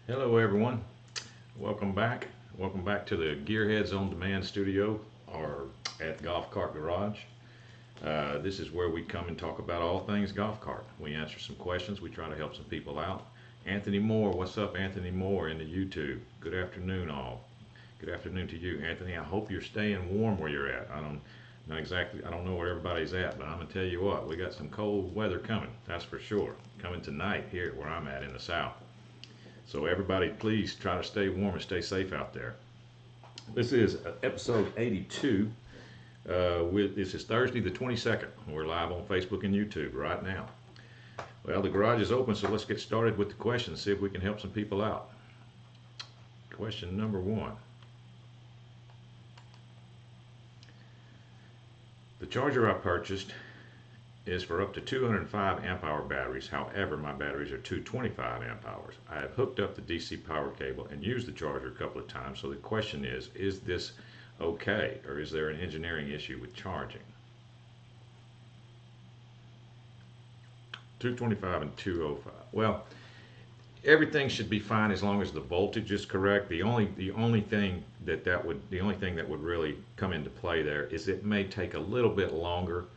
Hello everyone, welcome back. Welcome back to the Gearheads on Demand studio, or at Golf Cart Garage. This is where we come and talk about all things golf cart. We answer some questions, we try to help some people out. Anthony Moore, what's up Anthony Moore in the YouTube? Good afternoon all. Good afternoon to you Anthony. I hope you're staying warm where you're at. I don't know where everybody's at, but I'm gonna tell you what, we got some cold weather coming, that's for sure. Coming tonight here where I'm at in the south. So everybody, please try to stay warm and stay safe out there. This is episode 82. This is Thursday the 22nd. We're live on Facebook and YouTube right now. Well, the garage is open, so let's get started with the questions, see if we can help some people out. Question number one. The charger I purchased is for up to 205 amp hour batteries. However, my batteries are 225 amp hours. I have hooked up the DC power cable and used the charger a couple of times. So the question is this okay, or is there an engineering issue with charging? 225 and 205. Well, everything should be fine as long as the voltage is correct. The only thing that would really come into play there is it may take a little bit longer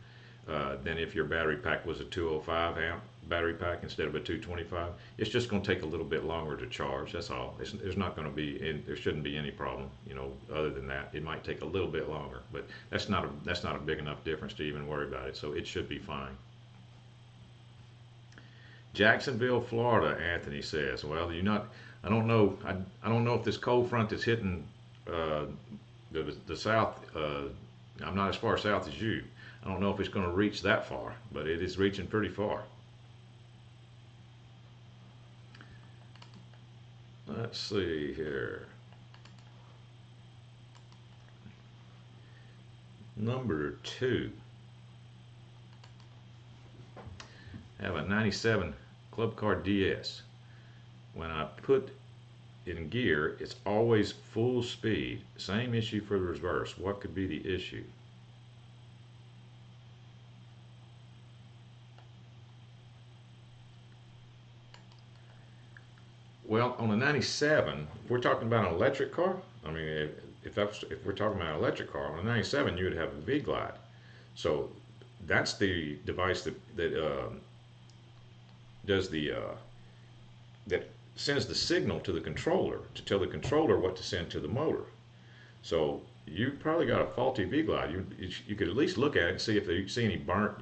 than if your battery pack was a 205 amp battery pack instead of a 225. It's just going to take a little bit longer to charge. That's all. There's not going to be, there shouldn't be any problem. You know, other than that, it might take a little bit longer, but that's not a big enough difference to even worry about it. So it should be fine. Jacksonville, Florida, Anthony says. Well, I don't know. I don't know if this cold front is hitting the south. I'm not as far south as you. I don't know if it's going to reach that far, but it is reaching pretty far. Let's see here. Number 2. I have a 97 Club Car DS. When I put it in gear, it's always full speed. Same issue for the reverse. What could be the issue? Well, on a 97, if we're talking about an electric car, I mean, if we're talking about an electric car, on a 97 you would have a V-Glide. So that's the device that sends the signal to the controller to tell the controller what to send to the motor. So you probably got a faulty V-Glide. You could at least look at it and see if you see any burnt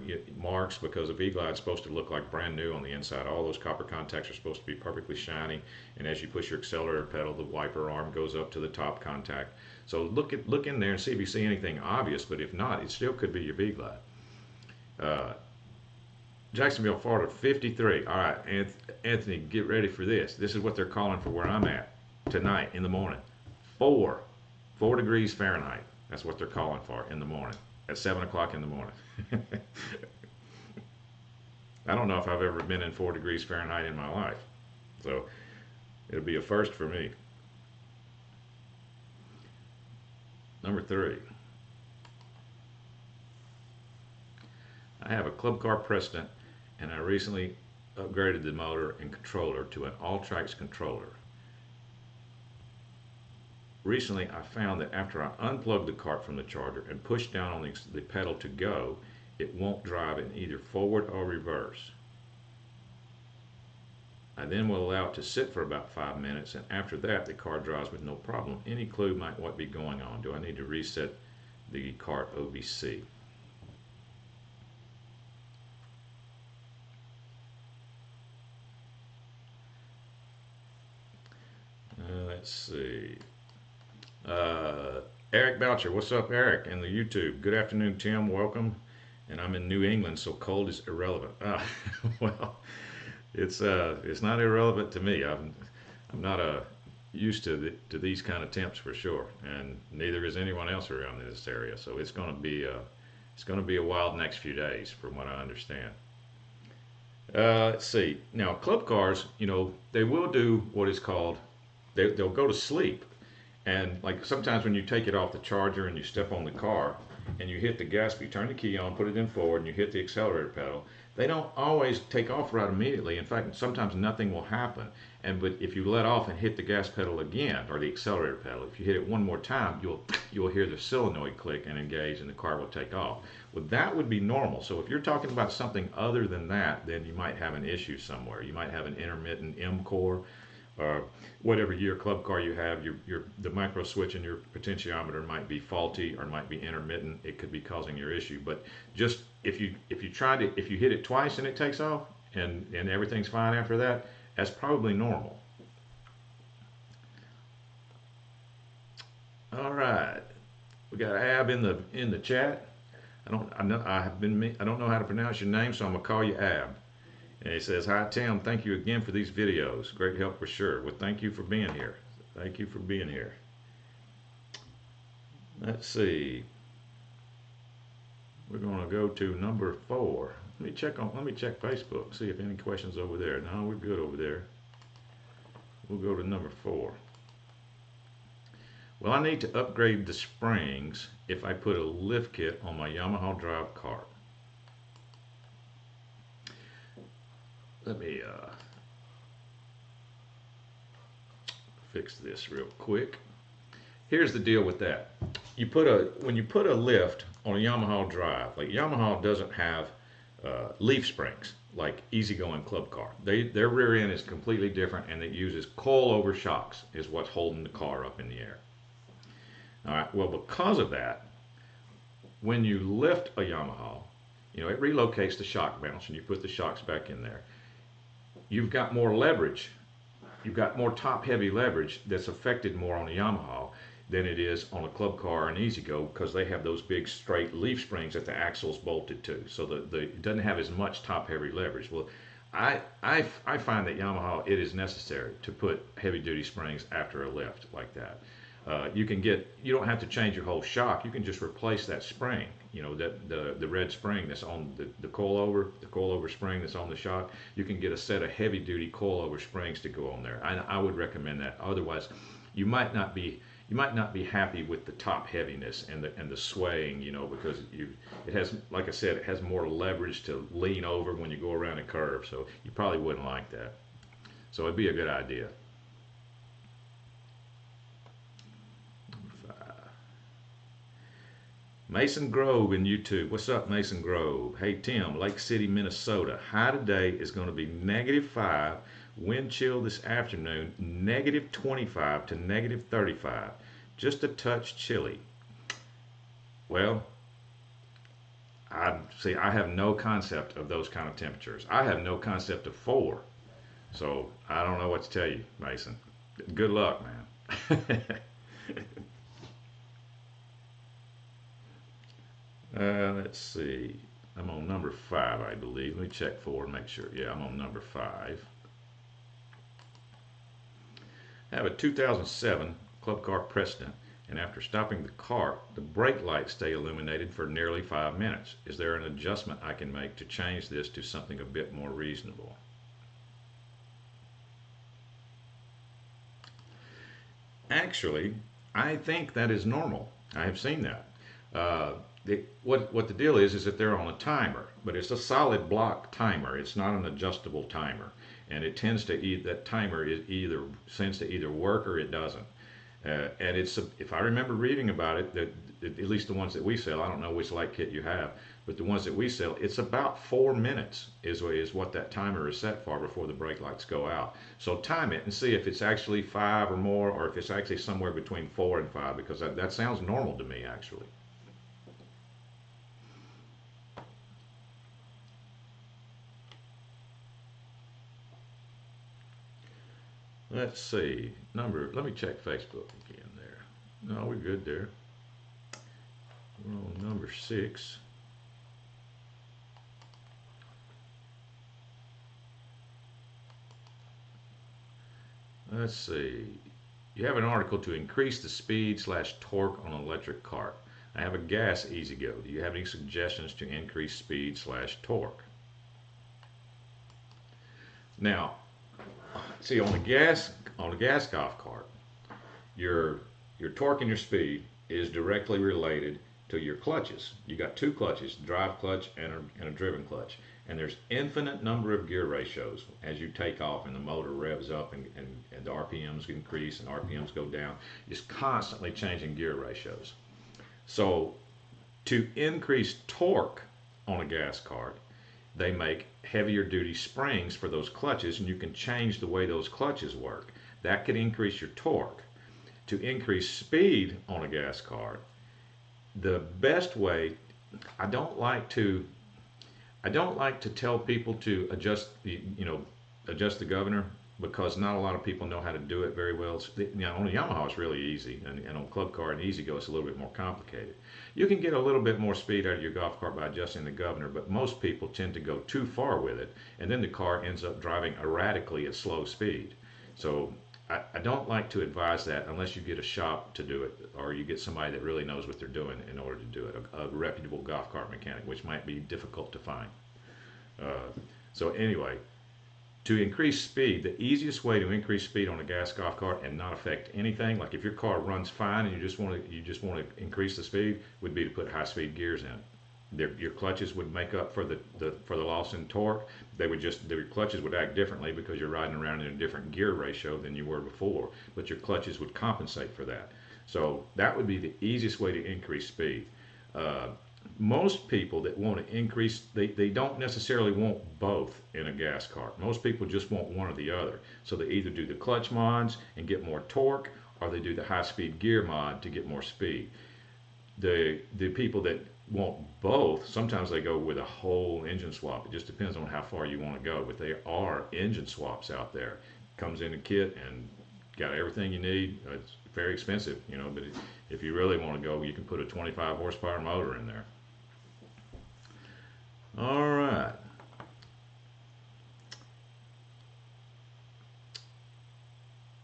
marks, because a V-Glide is supposed to look like brand new on the inside. All those copper contacts are supposed to be perfectly shiny, and as you push your accelerator pedal, the wiper arm goes up to the top contact. So look in there and see if you see anything obvious, but if not, it still could be your V-Glide. Jacksonville, Florida, 53. All right, Anthony, get ready for this. This is what they're calling for where I'm at tonight in the morning. 4 degrees Fahrenheit. That's what they're calling for in the morning at 7 o'clock in the morning. I don't know if I've ever been in 4 degrees Fahrenheit in my life, so it'll be a first for me. Number 3. I have a Club Car Precedent, and I recently upgraded the motor and controller to an Alltrax controller. Recently, I found that after I unplug the cart from the charger and push down on the pedal to go, it won't drive in either forward or reverse. I then will allow it to sit for about 5 minutes, and after that, the car drives with no problem. Any clue might what be going on? Do I need to reset the cart OBC? Let's see. Eric Boucher, what's up, Eric, in the YouTube? Good afternoon, Tim. Welcome. And I'm in New England, so cold is irrelevant. Well, it's not irrelevant to me. I'm not used to these kind of temps for sure, and neither is anyone else around this area. So it's going to be a wild next few days, from what I understand. Let's see. Now, club cars, you know, they will do what is called, they'll go to sleep. And like sometimes when you take it off the charger and you step on the car and you hit the gas, you turn the key on, put it in forward, and you hit the accelerator pedal, they don't always take off right immediately. In fact, sometimes nothing will happen. But if you let off and hit the gas pedal again, or the accelerator pedal, if you hit it one more time, you'll hear the solenoid click and engage, and the car will take off. Well, that would be normal. So if you're talking about something other than that, then you might have an issue somewhere. You might have an intermittent M core, or whatever year club car you have. The micro switch in your potentiometer might be faulty or might be intermittent. It could be causing your issue. But just if you hit it twice and it takes off and everything's fine after that, that's probably normal. All right, we got Ab in the chat. I don't know how to pronounce your name, so I'm gonna call you Ab. And he says, "Hi Tim, thank you again for these videos. Great help for sure." Well, thank you for being here. Thank you for being here. Let's see. We're gonna go to number 4. Let me check Facebook, see if any questions over there. No, we're good over there. We'll go to number 4. Well, I need to upgrade the springs if I put a lift kit on my Yamaha Drive cart. Let me fix this real quick. Here's the deal with that. When you put a lift on a Yamaha Drive, like Yamaha doesn't have leaf springs like EZGO and Club Car. Their rear end is completely different, and it uses coilover shocks is what's holding the car up in the air. All right. Well, because of that, when you lift a Yamaha, it relocates the shock bounce, and you put the shocks back in there. You've got more leverage. You've got more top-heavy leverage that's affected more on a Yamaha than it is on a Club Car and EZGO, because they have those big straight leaf springs that the axle's bolted to, so it doesn't have as much top-heavy leverage. Well, I find that Yamaha, it is necessary to put heavy-duty springs after a lift like that. You don't have to change your whole shock. You can just replace that spring. The red spring that's on the coilover spring that's on the shock. You can get a set of heavy-duty coilover springs to go on there. I would recommend that. Otherwise, you might not be happy with the top heaviness and the swaying, because it has, like I said, it has more leverage to lean over when you go around a curve. So you probably wouldn't like that. So it'd be a good idea. Mason Grove in YouTube. What's up, Mason Grove? Hey, Tim, Lake City, Minnesota. High today is going to be -5. Wind chill this afternoon, -25 to -35. Just a touch chilly. Well, I have no concept of those kind of temperatures. I have no concept of 4. So I don't know what to tell you, Mason. Good luck, man. Let's see. I'm on number 5, I believe. Let me check 4 and make sure. Yeah, I'm on number 5. I have a 2007 Club Car Precedent, and after stopping the cart, the brake lights stay illuminated for nearly 5 minutes. Is there an adjustment I can make to change this to something a bit more reasonable? Actually, I think that is normal. I have seen that. What the deal is that they're on a timer, but it's a solid block timer. It's not an adjustable timer, and it tends to that timer tends to either work or it doesn't. And if I remember reading about it, that at least the ones that we sell, I don't know which light kit you have, but the ones that we sell, it's about 4 minutes is what that timer is set for before the brake lights go out. So time it and see if it's actually 5 or more, or if it's actually somewhere between 4 and 5, because that sounds normal to me, actually. Let's see, let me check Facebook again there. No, we're good there. We're on number 6. Let's see. You have an article to increase the speed/torque on an electric cart. I have a gas EZGO. Do you have any suggestions to increase speed/torque? Now, see, on a gas golf cart, your torque and your speed is directly related to your clutches. You got 2 clutches, drive clutch and a driven clutch. And there's infinite number of gear ratios as you take off and the motor revs up and the RPMs increase and RPMs go down. Just constantly changing gear ratios. So to increase torque on a gas cart, they make heavier duty springs for those clutches, and you can change the way those clutches work. That could increase your torque. To increase speed on a gas cart, the best way, I don't like to tell people to adjust the governor, because not a lot of people know how to do it very well. On a Yamaha it's really easy, and on Club Car and EZGO it's a little bit more complicated. You can get a little bit more speed out of your golf cart by adjusting the governor, but most people tend to go too far with it, and then the car ends up driving erratically at slow speed. So I don't like to advise that unless you get a shop to do it, or you get somebody that really knows what they're doing in order to do it, a reputable golf cart mechanic, which might be difficult to find. So anyway, to increase speed, the easiest way to increase speed on a gas golf cart and not affect anything, like if your car runs fine and you just want to increase the speed, would be to put high speed gears in. Your clutches would make up for the loss in torque. Your clutches would act differently because you're riding around in a different gear ratio than you were before, but your clutches would compensate for that. So that would be the easiest way to increase speed. Most people that want to increase, they don't necessarily want both in a gas cart. Most people just want one or the other. So they either do the clutch mods and get more torque, or they do the high speed gear mod to get more speed. The people that want both, sometimes they go with a whole engine swap. It just depends on how far you want to go, but there are engine swaps out there. Comes in a kit and got everything you need. It's very expensive, but if you really want to go, you can put a 25 horsepower motor in there. All right.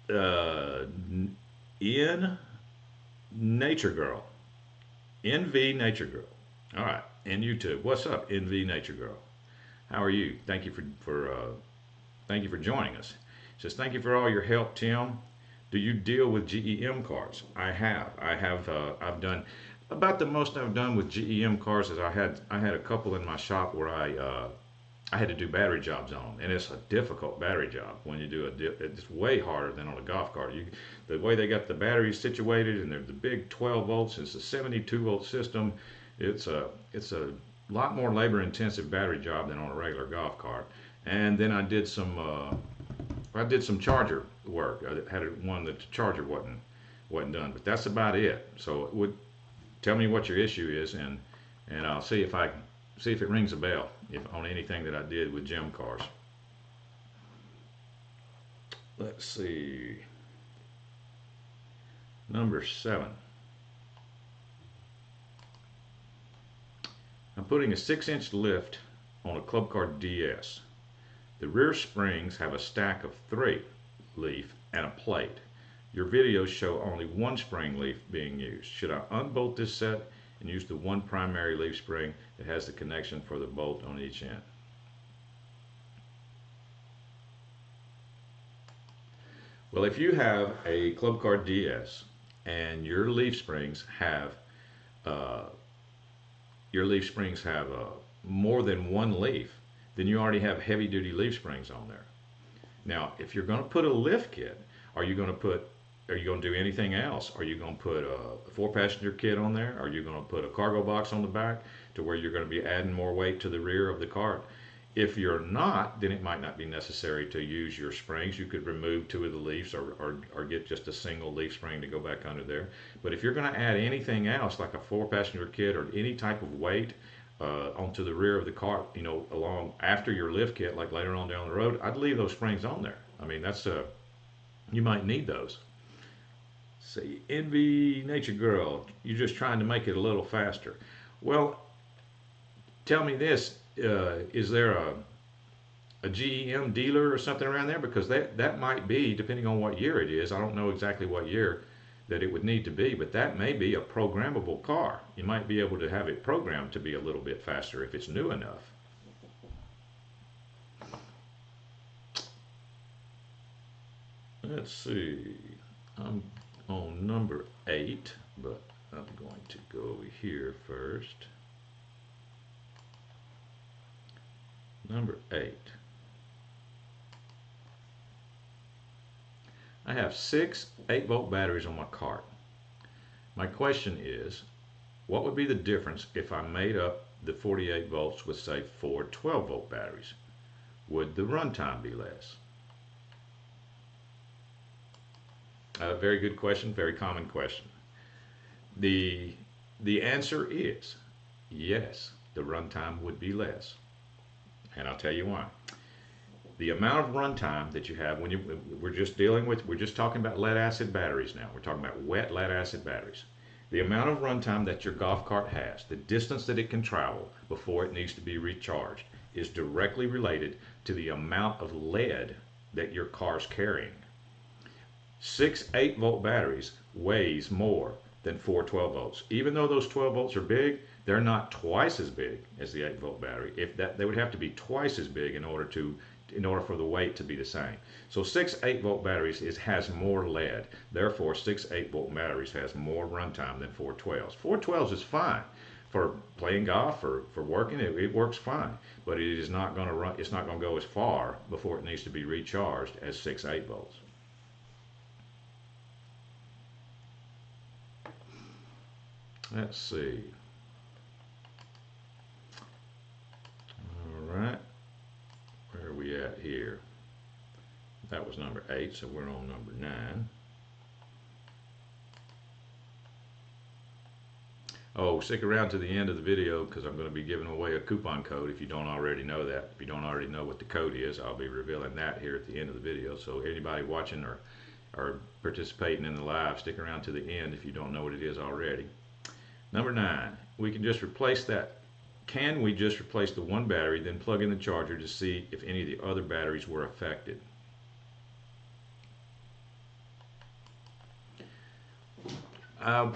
𝗫𝗄𝗃𝗲𝗃𝗃𝗲. 𝗫𝗃𝗃𝗃𝗃. All right, and YouTube, what's up, 𝗫𝗃𝗃𝗃𝗃? How are you? Thank you for joining us. It says, thank you for all your help, Tim. Do you deal with GEM cars? I have. I've done about the most I've done with GEM cars is I had a couple in my shop where I had to do battery jobs on them, and it's a difficult battery job when you do it's way harder than on a golf cart. The way they got the batteries situated, and they're the big 12 volts, it's a 72 volt system. It's a lot more labor intensive battery job than on a regular golf cart. And then I did some charger work. I had one that the charger wasn't done, but that's about it. So it would tell me what your issue is, and I'll see if it rings a bell on anything that I did with gem cars. Let's see. Number 7. I'm putting a 6-inch lift on a Club Car DS. The rear springs have a stack of 3 leaf and a plate. Your videos show only 1 spring leaf being used. Should I unbolt this set and use the 1 primary leaf spring that has the connection for the bolt on each end? Well, if you have a Club Car DS and your leaf springs have more than 1 leaf, then you already have heavy duty leaf springs on there. Now, if you're going to put a lift kit, are you going to do anything else? Are you going to put a 4-passenger kit on there? Are you going to put a cargo box on the back to where you're going to be adding more weight to the rear of the cart? If you're not, then it might not be necessary to use your springs. You could remove 2 of the leaves or get just a single leaf spring to go back under there. But if you're going to add anything else, like a 4-passenger kit or any type of weight onto the rear of the cart, along after your lift kit, like later on down the road, I'd leave those springs on there. I mean, you might need those. Say, 𝗫𝗃𝗃𝗃𝗃𝗃, you're just trying to make it a little faster. Well, tell me this, is there a GEM dealer or something around there? Because that might be, depending on what year it is. I don't know exactly what year that it would need to be, but that may be a programmable car. You might be able to have it programmed to be a little bit faster if it's new enough. Let's see, I'm on number 8, but I'm going to go over here first. Number 8. I have 6 8-volt batteries on my cart. My question is, what would be the difference if I made up the 48 volts with, say, 4 12-volt batteries? Would the runtime be less? Very good question, very common question. The answer is yes, the runtime would be less. And I'll tell you why. The amount of runtime that you have when we're just talking about lead acid batteries now. We're talking about wet lead acid batteries. The amount of runtime that your golf cart has, the distance that it can travel before it needs to be recharged, is directly related to the amount of lead that your car's carrying. 6 8-volt batteries weighs more than 4 12 volts. Even though those 12 volts are big, they're not twice as big as the 8-volt battery. If that, they would have to be twice as big in order for the weight to be the same. So 6 8-volt batteries has more lead. Therefore, 6 8-volt batteries has more runtime than 4 12s. 4 12s is fine for playing golf or for working. It works fine, but it is not going to run. It's not going to go as far before it needs to be recharged as 6 8 volts. Let's see. All right. Where are we at here? That was number 8, so we're on number 9. Oh, stick around to the end of the video because I'm going to be giving away a coupon code if you don't already know that. If you don't already know what the code is, I'll be revealing that here at the end of the video. So anybody watching or participating in the live, stick around to the end if you don't know what it is already. Number 9, we can just replace that. Can we just replace the one battery, then plug in the charger to see if any of the other batteries were affected?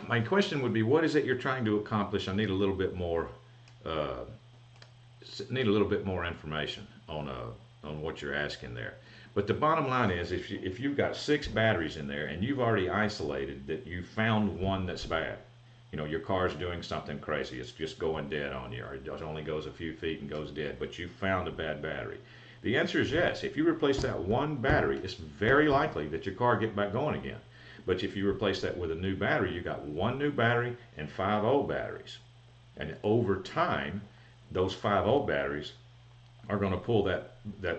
My question would be, what is it you're trying to accomplish? I need a little bit more information on what you're asking there. But the bottom line is, if you've got 6 batteries in there and you've already isolated that you found one that's bad, you know, your car's doing something crazy, it's just going dead on you, or it only goes a few feet and goes dead, but you found a bad battery. The answer is yes. If you replace that one battery, it's very likely that your car get back going again. But if you replace that with a new battery, you got 1 new battery and 5 old batteries. And over time, those 5 old batteries are going to pull that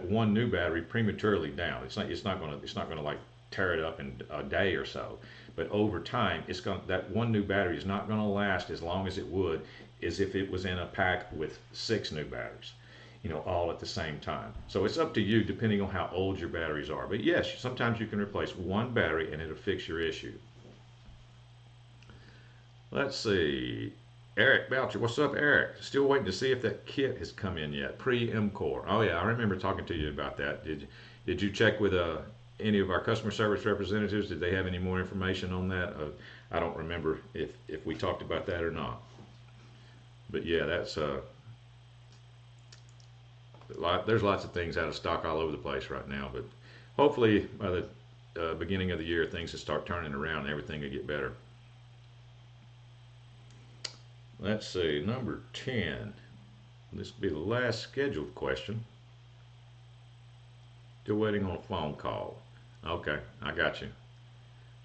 1 new battery prematurely down. It's not going to like tear it up in a day or so. But over time, that 1 new battery is not going to last as long as it would as if it was in a pack with 6 new batteries, you know, all at the same time. So it's up to you depending on how old your batteries are. But yes, sometimes you can replace 1 battery and it'll fix your issue. Let's see. Eric Boucher, what's up, Eric? Still waiting to see if that kit has come in yet. Pre-MCOR. Oh yeah, I remember talking to you about that. Did you check with any of our customer service representatives? Did they have any more information on that? I don't remember if we talked about that or not. But yeah, that's there's lots of things out of stock all over the place right now. But hopefully by the beginning of the year, things will start turning around and everything will get better. Let's see, number 10. This will be the last scheduled question. Still waiting on a phone call. Okay, I got you.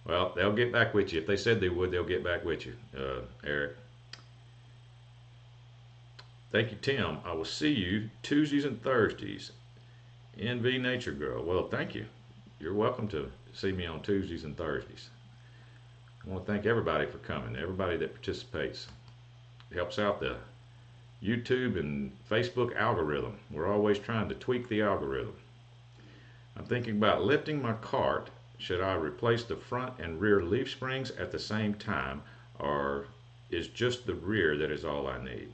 Well, they'll get back with you. If they said they would, they'll get back with you, Eric. Thank you, Tim. I will see you Tuesdays and Thursdays. NV Nature Girl. Well, thank you. You're welcome to see me on Tuesdays and Thursdays. I want to thank everybody for coming. Everybody that participates. It helps out the YouTube and Facebook algorithm. We're always trying to tweak the algorithm. I'm thinking about lifting my cart. Should I replace the front and rear leaf springs at the same time, or is just the rear that is all I need?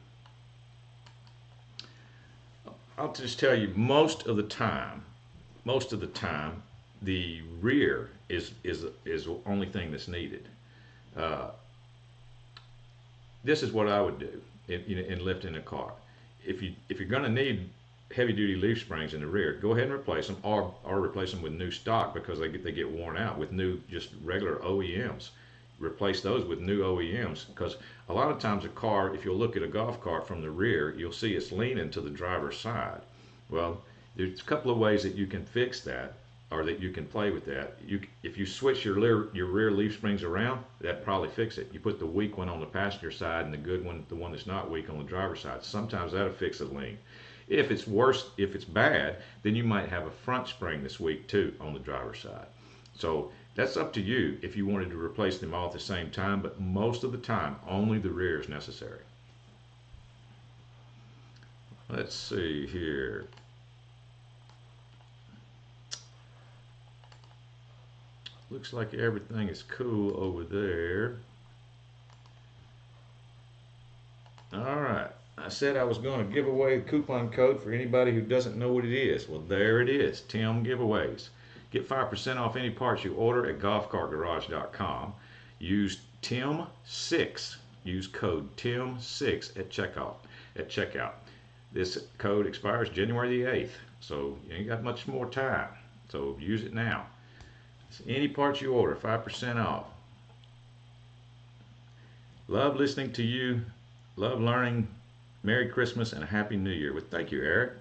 I'll just tell you, most of the time, the rear is the only thing that's needed. This is what I would do in lifting a cart. If you're going to need heavy-duty leaf springs in the rear, go ahead and replace them, or replace them with new stock because they get worn out with new, just regular OEMs. Replace those with new OEMs, because a lot of times a car, if you'll look at a golf cart from the rear, you'll see it's leaning to the driver's side. Well, there's a couple of ways that you can fix that, or that you can play with that. If you switch your rear leaf springs around, that probably fix it. You put the weak one on the passenger side and the good one, the one that's not weak, on the driver's side. Sometimes that'll fix a lean. If it's worse, if it's bad, then you might have a front spring that's weak too on the driver's side. So that's up to you if you wanted to replace them all at the same time, but most of the time, only the rear is necessary. Let's see here. Looks like everything is cool over there. All right. I said I was going to give away a coupon code for anybody who doesn't know what it is. Well, there it is. Tim Giveaways. Get 5% off any parts you order at 𝗪𝗃𝗲𝗃𝗃.com. Use TIM6. Use code TIM6 at checkout. This code expires January the 8th, so you ain't got much more time. So use it now. Any parts you order, 5% off. Love listening to you. Love learning. Merry Christmas and a Happy New Year. Well, thank you, Eric.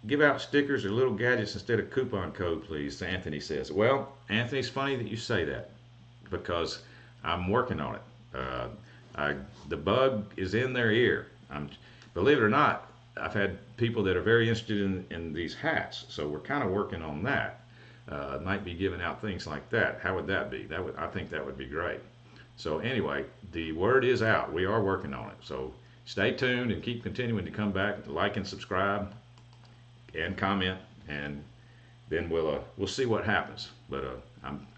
Give out stickers or little gadgets instead of coupon code, please, Anthony says. Well, Anthony, it's funny that you say that because I'm working on it. The bug is in their ear. Believe it or not, I've had people that are very interested in these hats, so we're kind of working on that. Might be giving out things like that. How would that be? I think that would be great. So anyway, the word is out. We are working on it. So stay tuned and keep continuing to come back, like and subscribe, and comment, and then we'll see what happens. But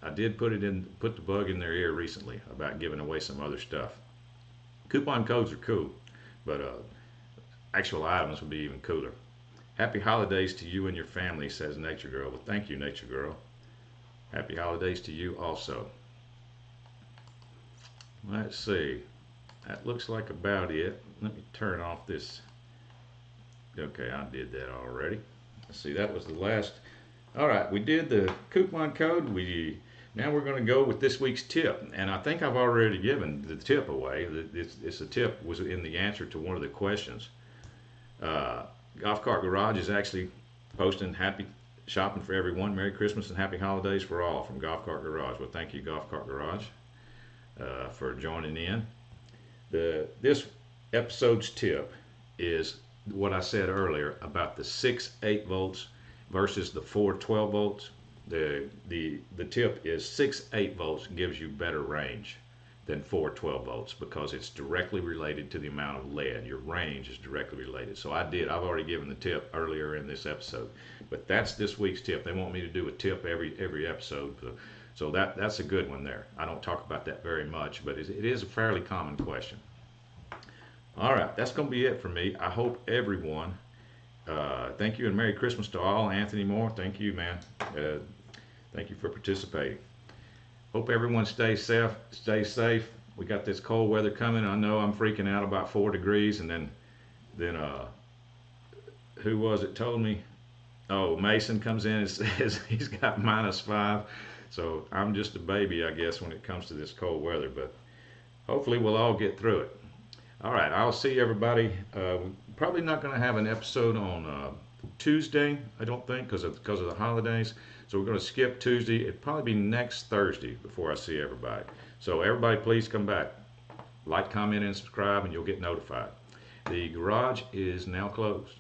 I did put the bug in their ear recently about giving away some other stuff. Coupon codes are cool, but actual items would be even cooler. Happy holidays to you and your family, says Nature Girl. Well, thank you, Nature Girl. Happy holidays to you also. Let's see. That looks like about it. Let me turn off this. Okay, I did that already. Let's see, that was the last. All right, we did the coupon code. Now we're going to go with this week's tip. And I think I've already given the tip away. It's a tip was in the answer to one of the questions. Golf Cart Garage is actually posting happy shopping for everyone. Merry Christmas and happy holidays for all from Golf Cart Garage. Well, thank you, Golf Cart Garage, for joining in. This episode's tip is what I said earlier about the 6 8-volts versus the 4 12-volts. The tip is 6 8-volts gives you better range than 4 12-volts because it's directly related to the amount of lead. Your range is directly related. So I've already given the tip earlier in this episode, but that's this week's tip. They want me to do a tip every episode, so that's a good one there. I don't talk about that very much, but it is a fairly common question. All right, that's going to be it for me. I hope everyone, thank you and Merry Christmas to all. Anthony Moore, thank you, man. Thank you for participating. Hope everyone stays safe. We got this cold weather coming. I know I'm freaking out about 4 degrees, and then who was it told me? Oh, Mason comes in and says he's got -5. So I'm just a baby, I guess, when it comes to this cold weather. But hopefully we'll all get through it. All right, I'll see everybody. Probably not going to have an episode on Tuesday, I don't think, because of the holidays. So we're going to skip Tuesday. It'll probably be next Thursday before I see everybody. So everybody, please come back. Like, comment, and subscribe, and you'll get notified. The garage is now closed.